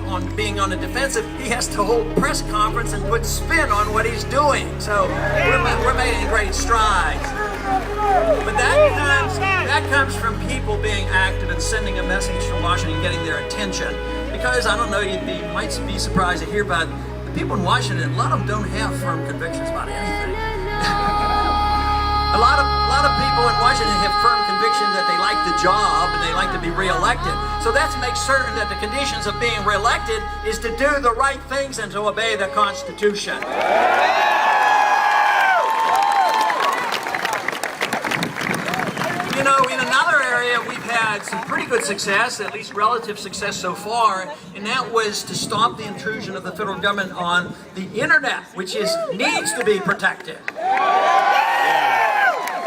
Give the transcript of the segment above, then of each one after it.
On being on the defensive, he has to hold press conference and put spin on what he's doing. So we're making great strides. But that comes from people being active and sending a message from Washington, getting their attention. Because I don't know, you might be surprised to hear about the people in Washington. A lot of them don't have firm convictions about anything. A lot of people in Washington have firm conviction that they like the job and they like to be reelected. So that makes certain that the conditions of being reelected is to do the right things and to obey the Constitution. You know, in another area we've had some pretty good success, at least relative success so far, and that was to stop the intrusion of the federal government on the internet, which needs to be protected.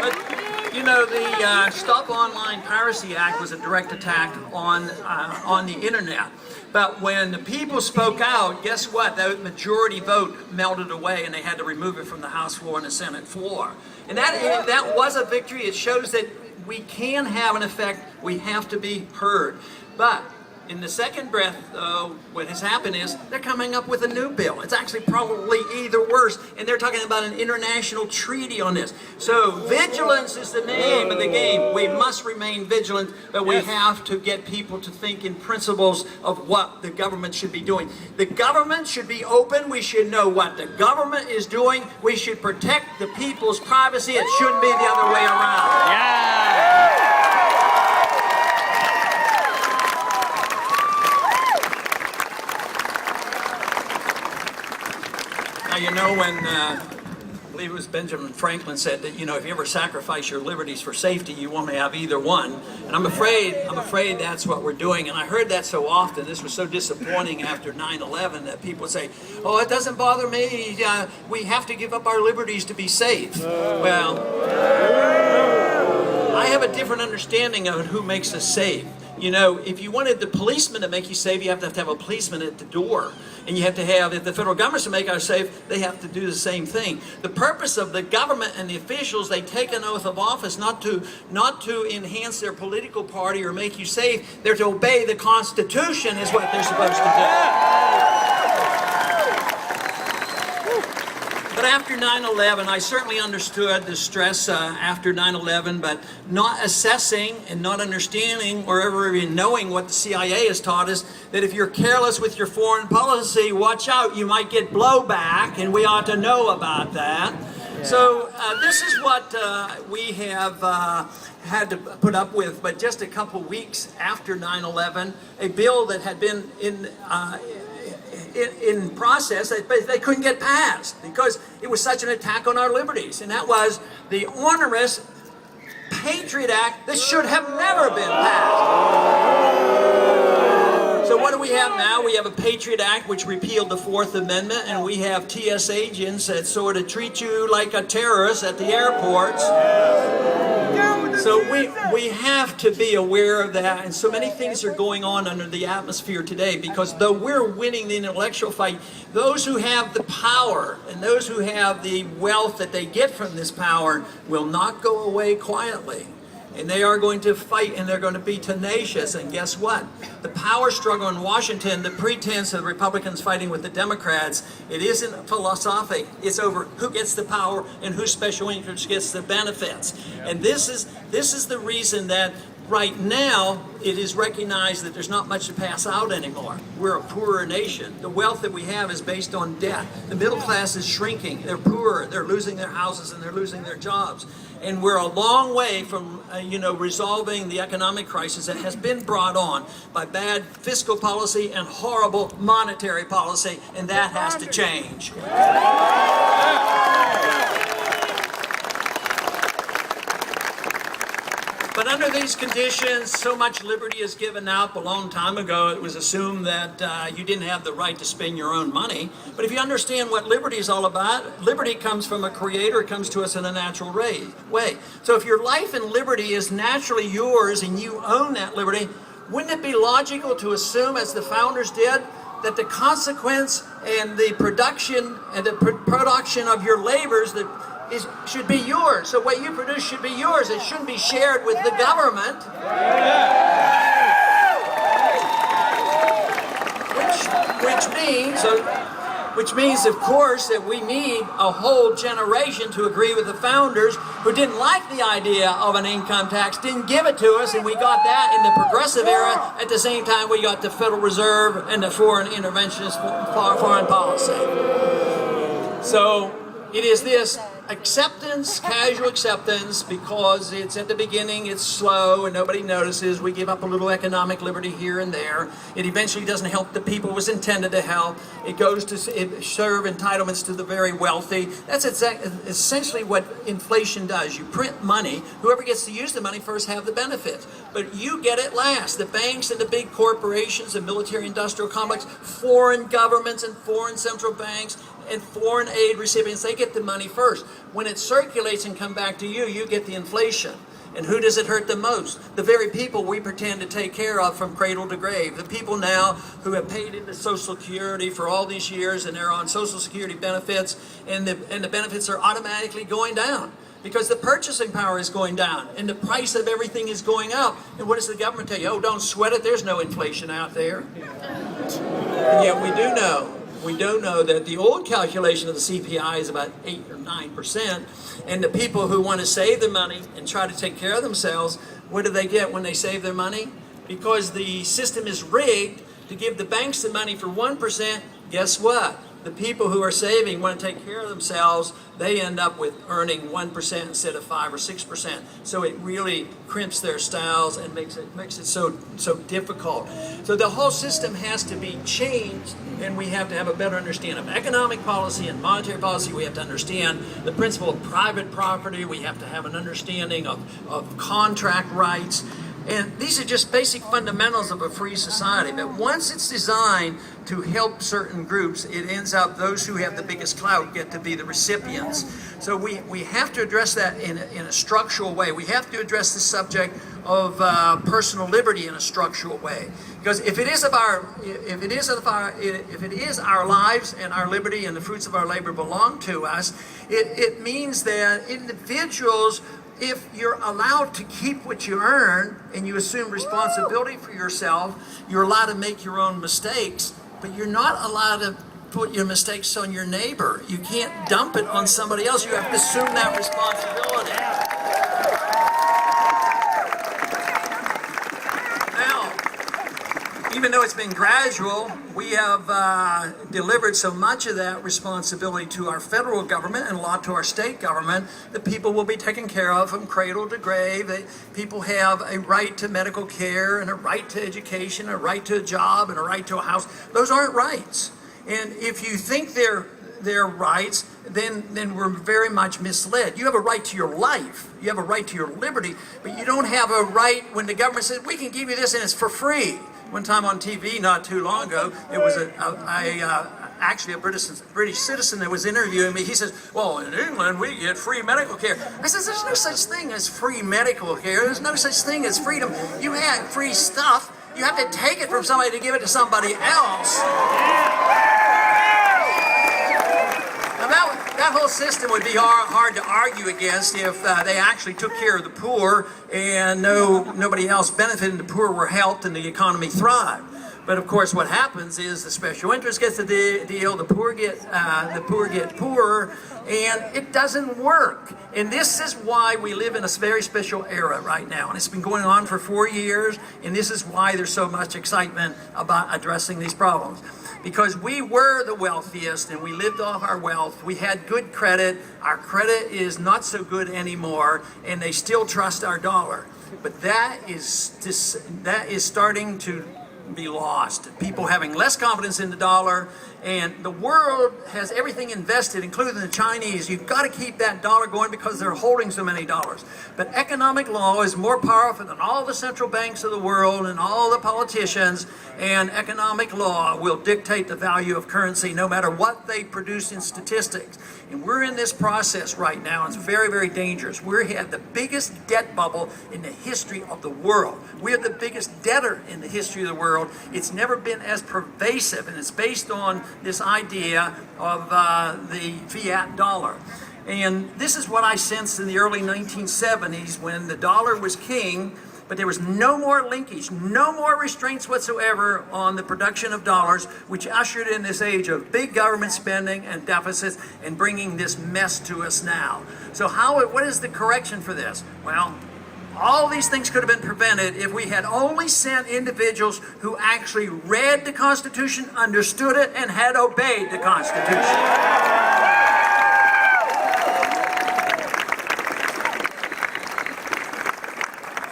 But, you know, the Stop Online Piracy Act was a direct attack on the internet. But when the people spoke out, guess what? That majority vote melted away and they had to remove it from the House floor and the Senate floor. And that was a victory. It shows that we can have an effect. We have to be heard. But in the second breath, what has happened is they're coming up with a new bill. It's actually probably either worse, and they're talking about an international treaty on this. So vigilance is the name of the game. We must remain vigilant, but we have to get people to think in principles of what the government should be doing. The government should be open. We should know what the government is doing. We should protect the people's privacy. It shouldn't be the other way around. Yeah. Now, you know, when I believe it was Benjamin Franklin said that, you know, if you ever sacrifice your liberties for safety, you won't have either one. And I'm afraid that's what we're doing. And I heard that so often. This was so disappointing after 9/11 that people would say, oh, it doesn't bother me. We have to give up our liberties to be safe. Well, I have a different understanding of who makes us safe. You know, if you wanted the policeman to make you safe, you have to have a policeman at the door. And you have to have, if the federal government to make us safe, they have to do the same thing. The purpose of the government and the officials, they take an oath of office not to enhance their political party or make you safe. They're to obey the Constitution is what they're supposed to do. But after 9/11, I certainly understood the stress after 9/11, but not assessing and not understanding or ever even knowing what the CIA has taught us, that if you're careless with your foreign policy, watch out, you might get blowback, and we ought to know about that. Yeah. So this is what we have had to put up with. But just a couple weeks after 9/11, a bill that had been in process, they couldn't get passed because it was such an attack on our liberties, and that was the onerous Patriot Act that should have never been passed. So what do we have now? We have a Patriot Act which repealed the Fourth Amendment, and we have TS agents that sort of treat you like a terrorist at the airports. So we have to be aware of that, and so many things are going on under the atmosphere today, because though we're winning the intellectual fight, those who have the power and those who have the wealth that they get from this power will not go away quietly. And they are going to fight, and they're going to be tenacious. And guess what? The power struggle in Washington, the pretense of Republicans fighting with the Democrats, it isn't philosophic. It's over who gets the power and whose special interest gets the benefits. And this is the reason that right now it is recognized that there's not much to pass out anymore. We're a poorer nation. The wealth that we have is based on debt. The middle class is shrinking. They're poorer. They're losing their houses and they're losing their jobs. And we're a long way from resolving the economic crisis that has been brought on by bad fiscal policy and horrible monetary policy, and that has to change. But under these conditions, so much liberty is given up. A long time ago, it was assumed that you didn't have the right to spend your own money. But if you understand what liberty is all about, liberty comes from a creator. It comes to us in a natural way. So if your life and liberty is naturally yours and you own that liberty, wouldn't it be logical to assume, as the founders did, that the consequence and the production of your labors, that should be yours. So what you produce should be yours. It shouldn't be shared with the government. Which means, of course, that we need a whole generation to agree with the founders who didn't like the idea of an income tax, didn't give it to us, and we got that in the progressive era. At the same time, we got the Federal Reserve and the foreign interventionist foreign policy. So it is this acceptance, casual acceptance, because it's at the beginning, it's slow and nobody notices. We give up a little economic liberty here and there. It eventually doesn't help the people it was intended to help. It goes to serve entitlements to the very wealthy. That's essentially what inflation does. You print money. Whoever gets to use the money first have the benefits. But you get it last. The banks and the big corporations, the military industrial complex, foreign governments and foreign central banks, and foreign aid recipients, they get the money first. When it circulates and comes back to you, you get the inflation. And who does it hurt the most? The very people we pretend to take care of from cradle to grave. The people now who have paid into Social Security for all these years and they're on Social Security benefits, and the benefits are automatically going down because the purchasing power is going down and the price of everything is going up. And what does the government tell you? Oh, don't sweat it. There's no inflation out there. And yet we do know. We do know that the old calculation of the CPI is about 8 or 9%, and the people who want to save their money and try to take care of themselves, what do they get when they save their money? Because the system is rigged to give the banks the money for 1%, guess what? The people who are saving want to take care of themselves, they end up with earning 1% instead of 5 or 6%. So it really crimps their styles and makes it so difficult. So the whole system has to be changed, and we have to have a better understanding of economic policy and monetary policy. We have to understand the principle of private property. We have to have an understanding of contract rights. And these are just basic fundamentals of a free society. But once it's designed to help certain groups, it ends up those who have the biggest clout get to be the recipients. So we have to address that in a structural way. We have to address the subject of personal liberty in a structural way. Because if it is our lives and our liberty and the fruits of our labor belong to us, it means that individuals, if you're allowed to keep what you earn and you assume responsibility for yourself, you're allowed to make your own mistakes, but you're not allowed to put your mistakes on your neighbor. You can't dump it on somebody else. You have to assume that responsibility. Now, even though it's been gradual, we have delivered so much of that responsibility to our federal government and a lot to our state government that people will be taken care of from cradle to grave. People have a right to medical care and a right to education, a right to a job and a right to a house. Those aren't rights. And if you think they're rights, then we're very much misled. You have a right to your life. You have a right to your liberty, but you don't have a right when the government says, we can give you this and it's for free. One time on TV not too long ago, it was actually a British citizen that was interviewing me. He says, well, in England we get free medical care. I said, there's no such thing as free medical care. There's no such thing as freedom. You have free stuff. You have to take it from somebody to give it to somebody else. Now that whole system would be hard to argue against if they actually took care of the poor and nobody else benefited. The poor were helped and the economy thrived. But of course, what happens is the special interest gets the deal. The poor get poorer, and it doesn't work. And this is why we live in a very special era right now. And it's been going on for 4 years. And this is why there's so much excitement about addressing these problems. Because we were the wealthiest and we lived off our wealth. We had good credit. Our credit is not so good anymore, and they still trust our dollar. But that is starting to be lost. People having less confidence in the dollar, and the world has everything invested, including the Chinese. You've got to keep that dollar going because they're holding so many dollars. But economic law is more powerful than all the central banks of the world and all the politicians, and economic law will dictate the value of currency no matter what they produce in statistics. And we're in this process right now. It's very, very dangerous. We have the biggest debt bubble in the history of the world. We are the biggest debtor in the history of the world. It's never been as pervasive, and it's based on this idea of the fiat dollar. And this is what I sensed in the early 1970s when the dollar was king, but there was no more linkage, no more restraints whatsoever on the production of dollars, which ushered in this age of big government spending and deficits and bringing this mess to us now. So what is the correction for this? Well, all these things could have been prevented if we had only sent individuals who actually read the Constitution, understood it, and had obeyed the Constitution.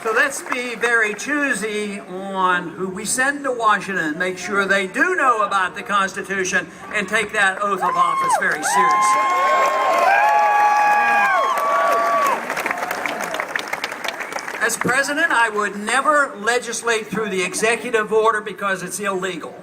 So let's be very choosy on who we send to Washington. Make sure they do know about the Constitution and take that oath of office very seriously. As president, I would never legislate through the executive order because it's illegal.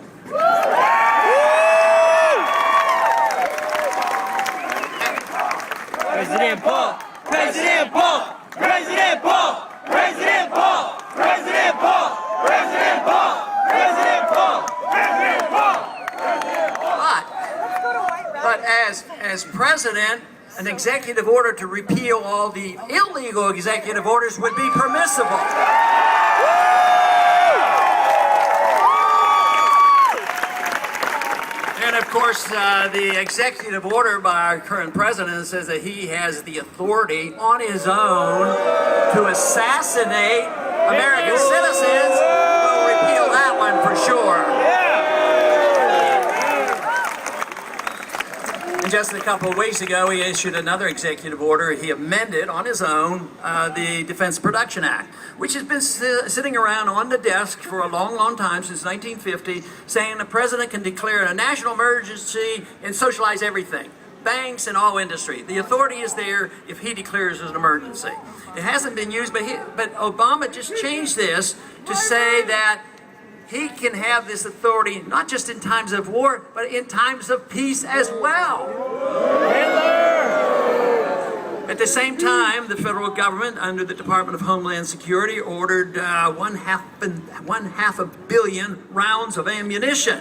President Paul! President Paul! President Paul! President Paul! President Paul! President Paul! President Paul! President Paul! But as president, an executive order to repeal all the illegal executive orders would be permissible. And of course, the executive order by our current president says that he has the authority on his own to assassinate American citizens. We'll repeal that one for sure. And just a couple of weeks ago, he issued another executive order. He amended on his own the Defense Production Act, which has been sitting around on the desk for a long, long time, since 1950, saying the president can declare a national emergency and socialize everything, banks and all industry. The authority is there if he declares an emergency. It hasn't been used, but Obama just changed this to say that he can have this authority not just in times of war, but in times of peace as well. At the same time, the federal government, under the Department of Homeland Security, ordered one half a billion rounds of ammunition.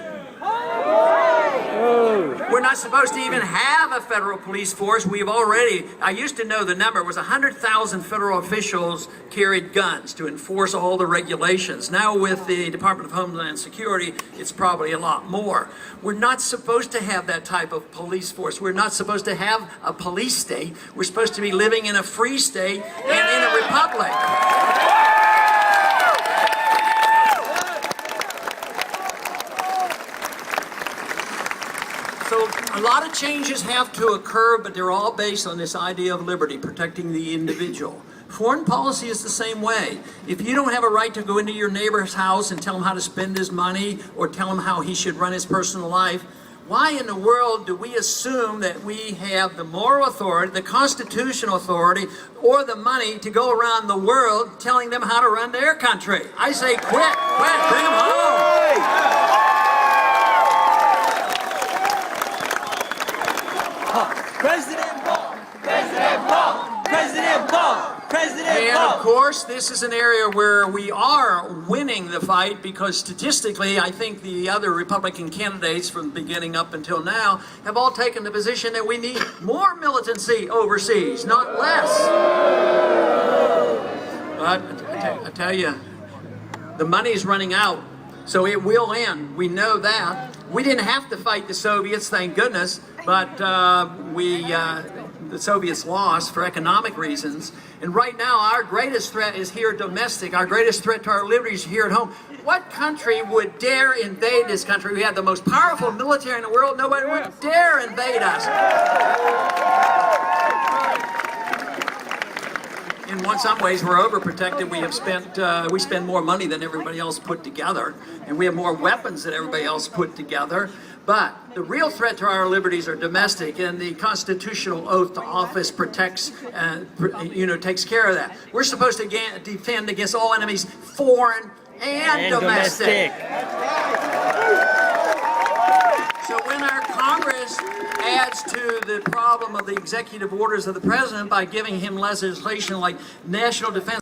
We're not supposed to even have a federal police force. I used to know the number, it was 100,000 federal officials carried guns to enforce all the regulations. Now with the Department of Homeland Security, it's probably a lot more. We're not supposed to have that type of police force. We're not supposed to have a police state. We're supposed to be living in a free state and in a republic. So a lot of changes have to occur, but they're all based on this idea of liberty, protecting the individual. Foreign policy is the same way. If you don't have a right to go into your neighbor's house and tell him how to spend his money or tell him how he should run his personal life, why in the world do we assume that we have the moral authority, the constitutional authority, or the money to go around the world telling them how to run their country? I say quit, bring them home. President Paul! President Paul! President Paul! President And Paul! of course, this is an area where we are winning the fight because statistically, I think the other Republican candidates from the beginning up until now have all taken the position that we need more militancy overseas, not less. But I tell you, the money's running out, so it will end. We know that. We didn't have to fight the Soviets, thank goodness, but the Soviets lost for economic reasons. And right now, our greatest threat is here domestic. Our greatest threat to our liberties is here at home. What country would dare invade this country? We have the most powerful military in the world. Nobody would dare invade us. In some ways, we're overprotected. We spend more money than everybody else put together, and we have more weapons than everybody else put together. But the real threat to our liberties are domestic, and the constitutional oath to office protects, takes care of that. We're supposed to defend against all enemies, foreign and domestic. So when our Congress adds to the problem of the executive orders of the president by giving him legislation like national defense